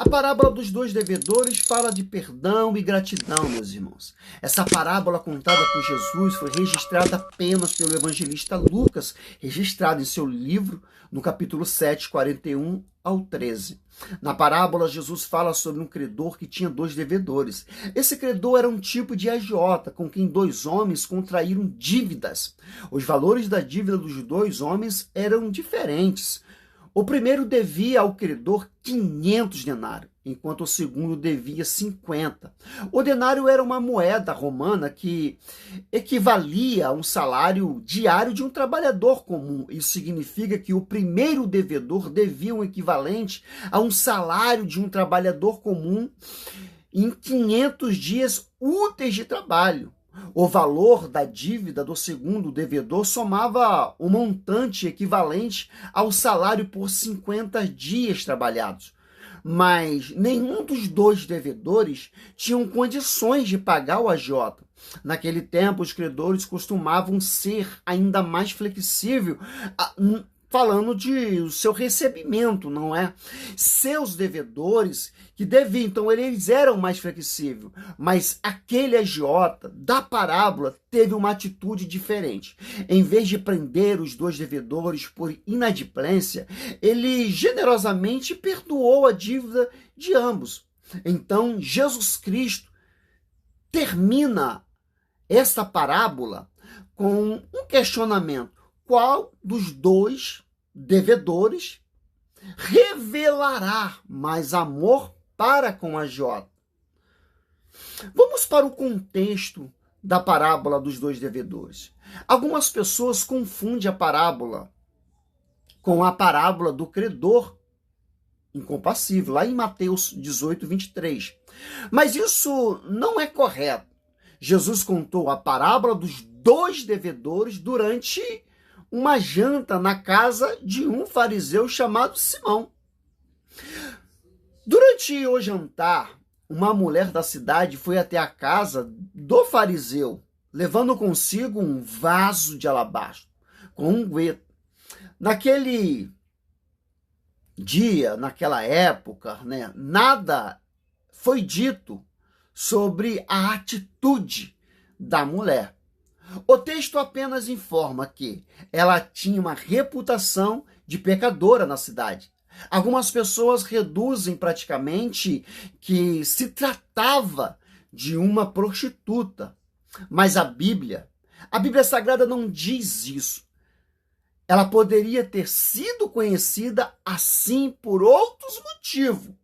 A parábola dos dois devedores fala de perdão e gratidão, meus irmãos. Essa parábola contada por Jesus foi registrada apenas pelo evangelista Lucas, registrada em seu livro, no capítulo 7, 41 ao 13. Na parábola, Jesus fala sobre um credor que tinha dois devedores. Esse credor era um tipo de agiota com quem dois homens contraíram dívidas. Os valores da dívida dos dois homens eram diferentes. O primeiro devia ao credor 500 denários, enquanto o segundo devia 50. O denário era uma moeda romana que equivalia a um salário diário de um trabalhador comum. Isso significa que o primeiro devedor devia um equivalente a um salário de um trabalhador comum em 500 dias úteis de trabalho. O valor da dívida do segundo devedor somava um montante equivalente ao salário por 50 dias trabalhados. Mas nenhum dos dois devedores tinham condições de pagar o agiota. Naquele tempo, os credores costumavam ser ainda mais flexíveis, falando de seu recebimento, não é? Seus devedores que deviam, então eles eram mais flexíveis, mas aquele agiota da parábola teve uma atitude diferente. Em vez de prender os dois devedores por inadimplência, ele generosamente perdoou a dívida de ambos. Então, Jesus Cristo termina esta parábola com um questionamento: qual dos dois devedores revelará mais amor para com a agiota? Vamos para o contexto da parábola dos dois devedores. Algumas pessoas confundem a parábola com a parábola do credor incompassível, lá em Mateus 18, 23. Mas isso não é correto. Jesus contou a parábola dos dois devedores durante uma janta na casa de um fariseu chamado Simão. Durante o jantar, uma mulher da cidade foi até a casa do fariseu, levando consigo um vaso de alabastro com unguento. Naquele dia, naquela época, nada foi dito sobre a atitude da mulher. O texto apenas informa que ela tinha uma reputação de pecadora na cidade. Algumas pessoas reduzem praticamente que se tratava de uma prostituta. Mas a Bíblia Sagrada não diz isso. Ela poderia ter sido conhecida assim por outros motivos.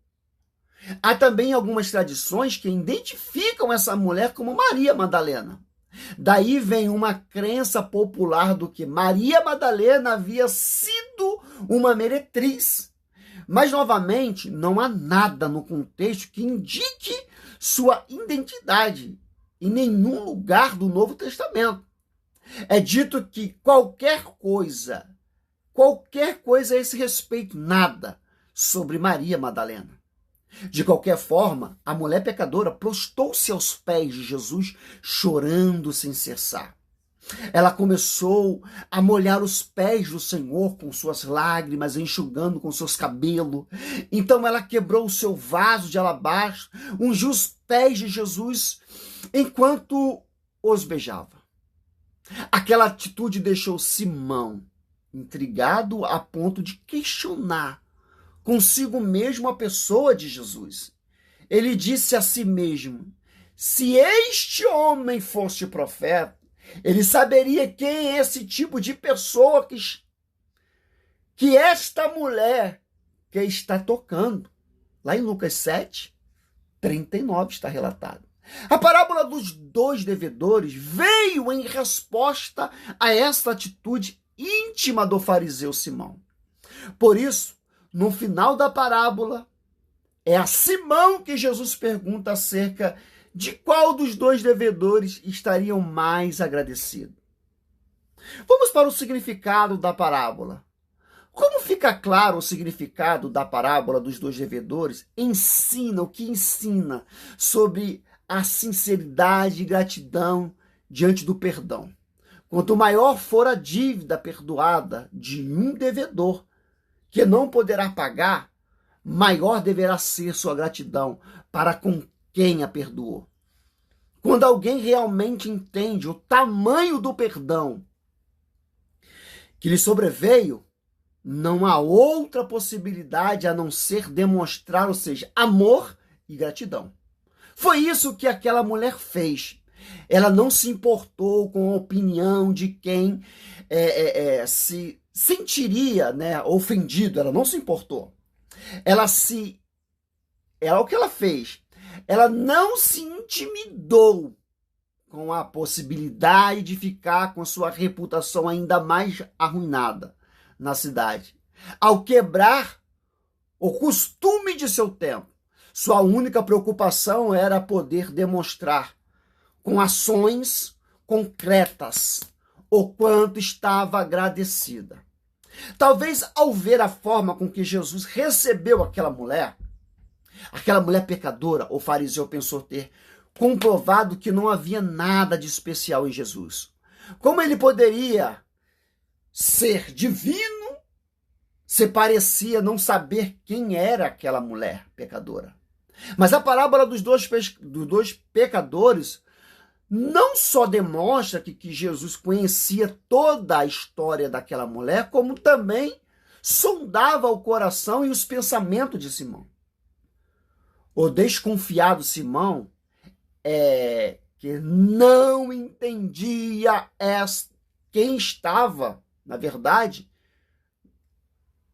Há também algumas tradições que identificam essa mulher como Maria Madalena. Daí vem uma crença popular do que Maria Madalena havia sido uma meretriz. Mas, novamente, não há nada no contexto que indique sua identidade em nenhum lugar do Novo Testamento. É dito que qualquer coisa a esse respeito, nada sobre Maria Madalena. De qualquer forma, a mulher pecadora prostou-se aos pés de Jesus, chorando sem cessar. Ela começou a molhar os pés do Senhor com suas lágrimas, enxugando com seus cabelos. Então ela quebrou o seu vaso de alabastro, ungiu os pés de Jesus enquanto os beijava. Aquela atitude deixou Simão intrigado a ponto de questionar consigo mesmo a pessoa de Jesus. Ele disse a si mesmo: se este homem fosse profeta, ele saberia quem é esse tipo de pessoa que esta mulher que está tocando. Lá em Lucas 7, 39 está relatado. A parábola dos dois devedores veio em resposta a essa atitude íntima do fariseu Simão. Por isso, no final da parábola, é a Simão que Jesus pergunta acerca de qual dos dois devedores estariam mais agradecidos. Vamos para o significado da parábola. Como fica claro o significado da parábola dos dois devedores? O que ensina sobre a sinceridade e gratidão diante do perdão. Quanto maior for a dívida perdoada de um devedor, que não poderá pagar, maior deverá ser sua gratidão para com quem a perdoou. Quando alguém realmente entende o tamanho do perdão que lhe sobreveio, não há outra possibilidade a não ser demonstrar, ou seja, amor e gratidão. Foi isso que aquela mulher fez. Ela não se importou com a opinião de quem se sentiria, né, ofendido. Ela não se importou. O que ela fez? Ela não se intimidou com a possibilidade de ficar com sua reputação ainda mais arruinada na cidade. Ao quebrar o costume de seu tempo, sua única preocupação era poder demonstrar com ações concretas o quanto estava agradecida. Talvez ao ver a forma com que Jesus recebeu aquela mulher pecadora, o fariseu pensou ter comprovado que não havia nada de especial em Jesus. Como ele poderia ser divino se parecia não saber quem era aquela mulher pecadora? Mas a parábola dos dois pecadores não só demonstra que Jesus conhecia toda a história daquela mulher, como também sondava o coração e os pensamentos de Simão. O desconfiado Simão que não entendia quem estava, na verdade,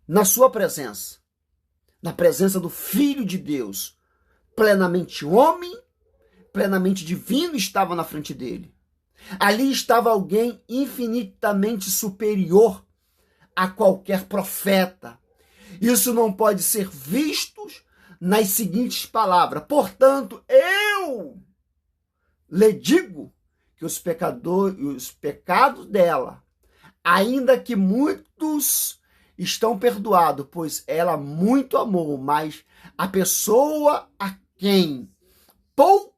na sua presença, na presença do Filho de Deus, plenamente homem, plenamente divino, estava na frente dele. Ali estava alguém infinitamente superior a qualquer profeta. Isso não pode ser visto nas seguintes palavras: portanto, eu lhe digo que os pecados dela, ainda que muitos, estão perdoados, pois ela muito amou, mas a pessoa a quem pouco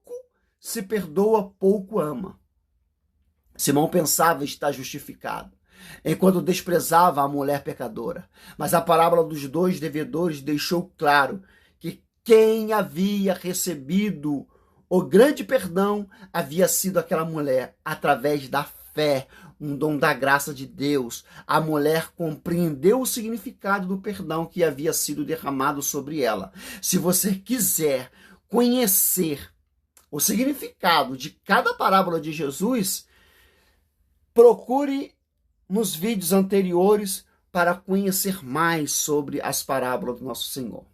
se perdoa, pouco ama. Simão pensava estar justificado, enquanto desprezava a mulher pecadora. Mas a parábola dos dois devedores deixou claro que quem havia recebido o grande perdão havia sido aquela mulher, através da fé, um dom da graça de Deus. A mulher compreendeu o significado do perdão que havia sido derramado sobre ela. Se você quiser conhecer o significado de cada parábola de Jesus, procure nos vídeos anteriores para conhecer mais sobre as parábolas do nosso Senhor.